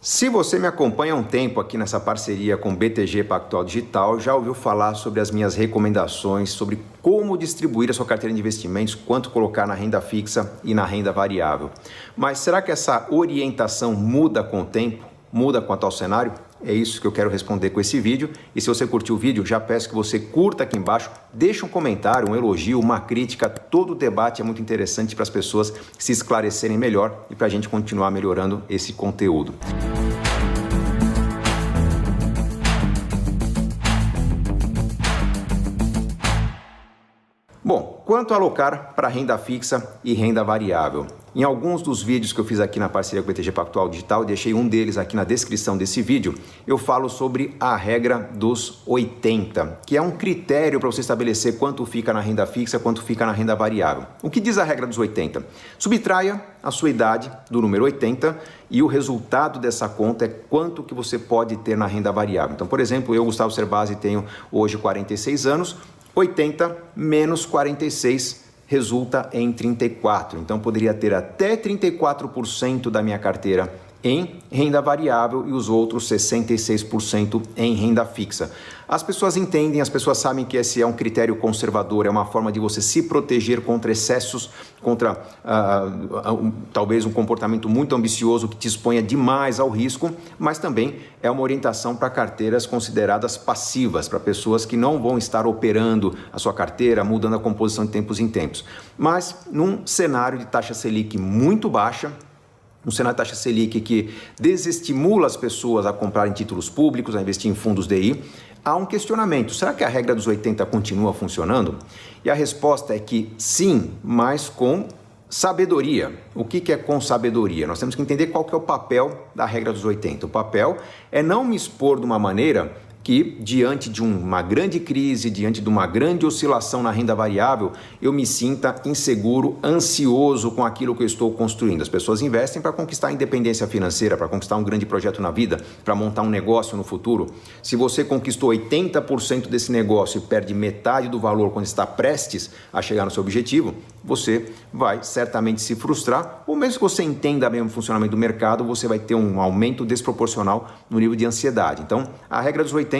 Se você me acompanha há um tempo aqui nessa parceria com o BTG Pactual Digital, já ouviu falar sobre as minhas recomendações sobre como distribuir a sua carteira de investimentos, quanto colocar na renda fixa e na renda variável. Mas será que essa orientação muda com o tempo? Muda com o atual cenário? É isso que eu quero responder com esse vídeo. E se você curtiu o vídeo, já peço que você curta aqui embaixo, deixe um comentário, um elogio, uma crítica. Todo o debate é muito interessante para as pessoas se esclarecerem melhor e para a gente continuar melhorando esse conteúdo. Bom, quanto alocar para renda fixa e renda variável? Em alguns dos vídeos que eu fiz aqui na parceria com o BTG Pactual Digital, deixei um deles aqui na descrição desse vídeo, eu falo sobre a regra dos 80, que é um critério para você estabelecer quanto fica na renda fixa, quanto fica na renda variável. O que diz a regra dos 80? Subtraia a sua idade do número 80 e o resultado dessa conta é quanto que você pode ter na renda variável. Então, por exemplo, eu, Gustavo Cerbasi, tenho hoje 46 anos, 80 menos 46 resulta em 34. Então, poderia ter até 34% da minha carteira em renda variável e os outros 66% em renda fixa. As pessoas entendem, as pessoas sabem que esse é um critério conservador, é uma forma de você se proteger contra excessos, contra talvez um comportamento muito ambicioso que te exponha demais ao risco, mas também é uma orientação para carteiras consideradas passivas, para pessoas que não vão estar operando a sua carteira, mudando a composição de tempos em tempos. Mas num cenário de taxa Selic muito baixa, um cenário de taxa Selic que desestimula as pessoas a comprarem títulos públicos, a investir em fundos DI, há um questionamento. Será que a regra dos 80 continua funcionando? E a resposta é que sim, mas com sabedoria. O que é com sabedoria? Nós temos que entender qual que é o papel da regra dos 80. O papel é não me expor de uma maneira que, diante de uma grande crise, diante de uma grande oscilação na renda variável, eu me sinta inseguro, ansioso com aquilo que eu estou construindo. As pessoas investem para conquistar a independência financeira, para conquistar um grande projeto na vida, para montar um negócio no futuro. Se você conquistou 80% desse negócio e perde metade do valor quando está prestes a chegar no seu objetivo, você vai certamente se frustrar, ou mesmo que você entenda bem o funcionamento do mercado, você vai ter um aumento desproporcional no nível de ansiedade. Então, a regra dos 80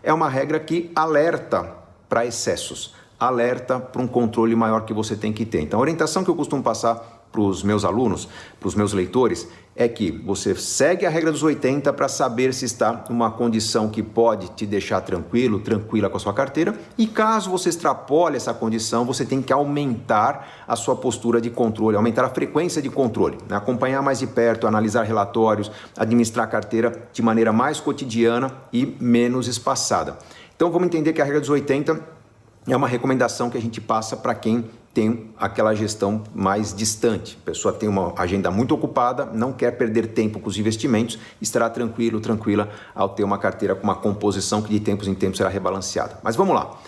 é uma regra que alerta para excessos, alerta para um controle maior que você tem que ter. Então, a orientação que eu costumo passar para os meus alunos, para os meus leitores, é que você segue a regra dos 80 para saber se está numa condição que pode te deixar tranquilo, tranquila com a sua carteira, e caso você extrapole essa condição, você tem que aumentar a sua postura de controle, aumentar a frequência de controle, né? Acompanhar mais de perto, analisar relatórios, administrar a carteira de maneira mais cotidiana e menos espaçada. Então vamos entender que a regra dos 80 é uma recomendação que a gente passa para quem tem aquela gestão mais distante. A pessoa tem uma agenda muito ocupada, não quer perder tempo com os investimentos, estará tranquilo, tranquila ao ter uma carteira com uma composição que de tempos em tempos será rebalanceada. Mas vamos lá.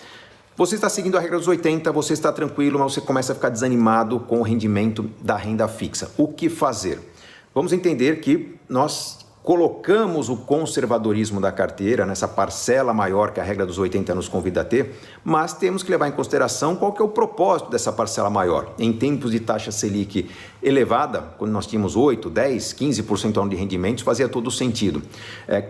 Você está seguindo a regra dos 80, você está tranquilo, mas você começa a ficar desanimado com o rendimento da renda fixa. O que fazer? Vamos entender que nós colocamos o conservadorismo da carteira nessa parcela maior que a regra dos 80 nos convida a ter, mas temos que levar em consideração qual que é o propósito dessa parcela maior. Em tempos de taxa Selic elevada, quando nós tínhamos 8, 10, 15% ao ano de rendimentos, fazia todo sentido.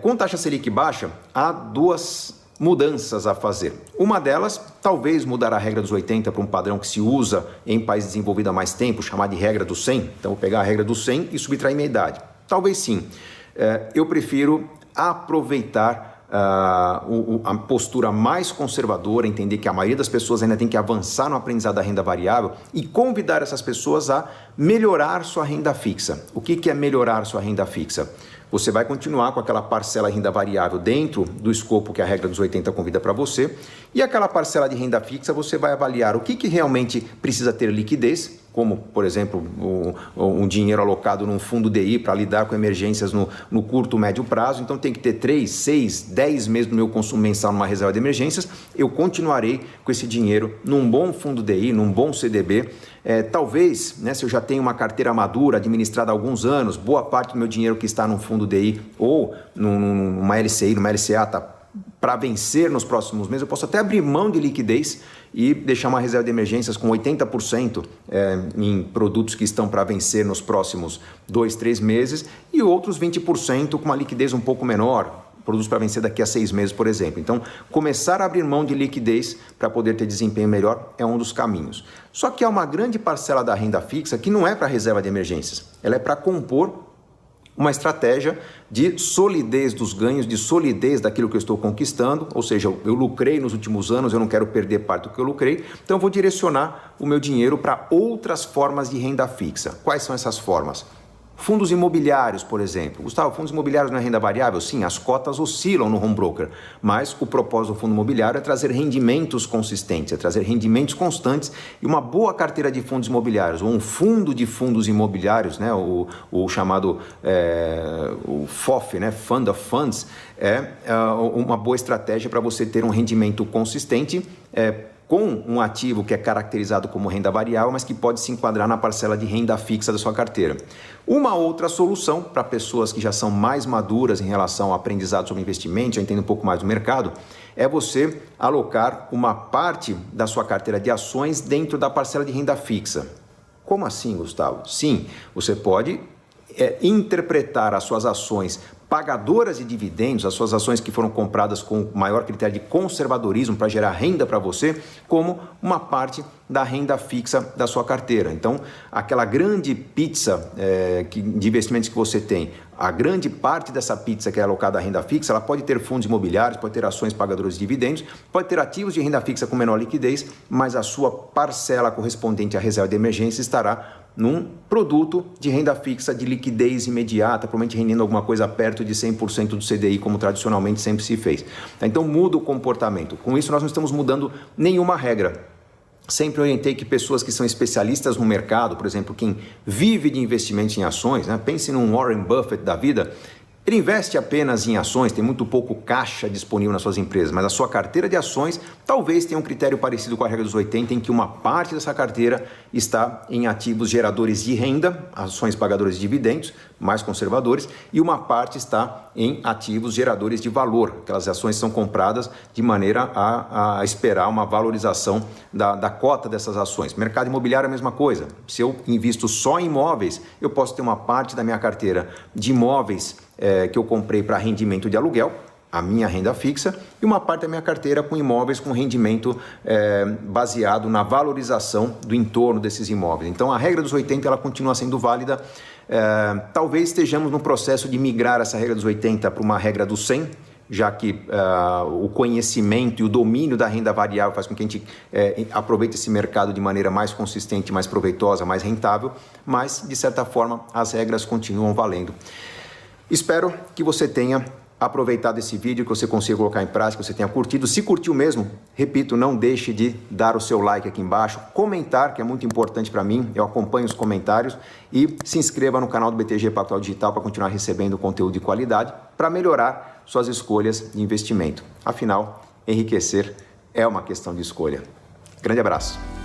Com taxa Selic baixa, há duas mudanças a fazer. Uma delas, talvez mudar a regra dos 80 para um padrão que se usa em países desenvolvidos há mais tempo, chamado de regra dos 100. Então, vou pegar a regra dos 100 e subtrair minha idade. Talvez sim. Eu prefiro aproveitar a postura mais conservadora, entender que a maioria das pessoas ainda tem que avançar no aprendizado da renda variável e convidar essas pessoas a melhorar sua renda fixa. O que é melhorar sua renda fixa? Você vai continuar com aquela parcela de renda variável dentro do escopo que a regra dos 80 convida para você, e aquela parcela de renda fixa você vai avaliar o que realmente precisa ter liquidez, como, por exemplo, um dinheiro alocado num fundo DI para lidar com emergências no curto, médio prazo. Então tem que ter 3, 6, 10 meses do meu consumo mensal numa reserva de emergências. Eu continuarei com esse dinheiro num bom fundo DI, num bom CDB. Talvez, né, se eu já tenho uma carteira madura, administrada há alguns anos, boa parte do meu dinheiro que está num fundo DI ou numa LCI, numa LCA está para vencer nos próximos meses, eu posso até abrir mão de liquidez e deixar uma reserva de emergências com 80% em produtos que estão para vencer nos próximos 2, 3 meses e outros 20% com uma liquidez um pouco menor, produtos para vencer daqui a 6 meses, por exemplo. Então, começar a abrir mão de liquidez para poder ter desempenho melhor é um dos caminhos. Só que há uma grande parcela da renda fixa que não é para reserva de emergências, ela é para compor uma estratégia de solidez dos ganhos, de solidez daquilo que eu estou conquistando, ou seja, eu lucrei nos últimos anos, eu não quero perder parte do que eu lucrei, então eu vou direcionar o meu dinheiro para outras formas de renda fixa. Quais são essas formas? Fundos imobiliários, por exemplo. Gustavo, fundos imobiliários não é renda variável? Sim, as cotas oscilam no home broker, mas o propósito do fundo imobiliário é trazer rendimentos consistentes, é trazer rendimentos constantes e uma boa carteira de fundos imobiliários, ou um fundo de fundos imobiliários, né? o chamado o FOF, né? Fund of Funds, é uma boa estratégia para você ter um rendimento consistente, com um ativo que é caracterizado como renda variável, mas que pode se enquadrar na parcela de renda fixa da sua carteira. Uma outra solução para pessoas que já são mais maduras em relação ao aprendizado sobre investimento, já entendem um pouco mais do mercado, é você alocar uma parte da sua carteira de ações dentro da parcela de renda fixa. Como assim, Gustavo? Sim, você pode interpretar as suas ações pagadoras de dividendos, as suas ações que foram compradas com maior critério de conservadorismo para gerar renda para você, como uma parte da renda fixa da sua carteira. Então, aquela grande pizza de investimentos que você tem, a grande parte dessa pizza que é alocada à renda fixa, ela pode ter fundos imobiliários, pode ter ações pagadoras de dividendos, pode ter ativos de renda fixa com menor liquidez, mas a sua parcela correspondente à reserva de emergência estará num produto de renda fixa de liquidez imediata, provavelmente rendendo alguma coisa perto de 100% do CDI, como tradicionalmente sempre se fez. Então muda o comportamento. Com isso nós não estamos mudando nenhuma regra. Sempre orientei que pessoas que são especialistas no mercado, por exemplo, quem vive de investimentos em ações, né? Pense num Warren Buffett da vida, ele investe apenas em ações, tem muito pouco caixa disponível nas suas empresas, mas a sua carteira de ações talvez tenha um critério parecido com a regra dos 80, em que uma parte dessa carteira está em ativos geradores de renda, ações pagadoras de dividendos, mais conservadores, e uma parte está em ativos geradores de valor, aquelas ações são compradas de maneira a esperar uma valorização da cota dessas ações. Mercado imobiliário é a mesma coisa. Se eu invisto só em imóveis, eu posso ter uma parte da minha carteira de imóveis que eu comprei para rendimento de aluguel, a minha renda fixa, e uma parte da minha carteira com imóveis com rendimento baseado na valorização do entorno desses imóveis. Então a regra dos 80 ela continua sendo válida. Talvez estejamos no processo de migrar essa regra dos 80 para uma regra dos 100, já que o conhecimento e o domínio da renda variável faz com que a gente aproveite esse mercado de maneira mais consistente, mais proveitosa, mais rentável, mas de certa forma as regras continuam valendo. Espero que você tenha aproveitado esse vídeo, que você consiga colocar em prática, que você tenha curtido. Se curtiu mesmo, repito, não deixe de dar o seu like aqui embaixo, comentar, que é muito importante para mim, eu acompanho os comentários, e se inscreva no canal do BTG Pactual Digital para continuar recebendo conteúdo de qualidade, para melhorar suas escolhas de investimento. Afinal, enriquecer é uma questão de escolha. Grande abraço!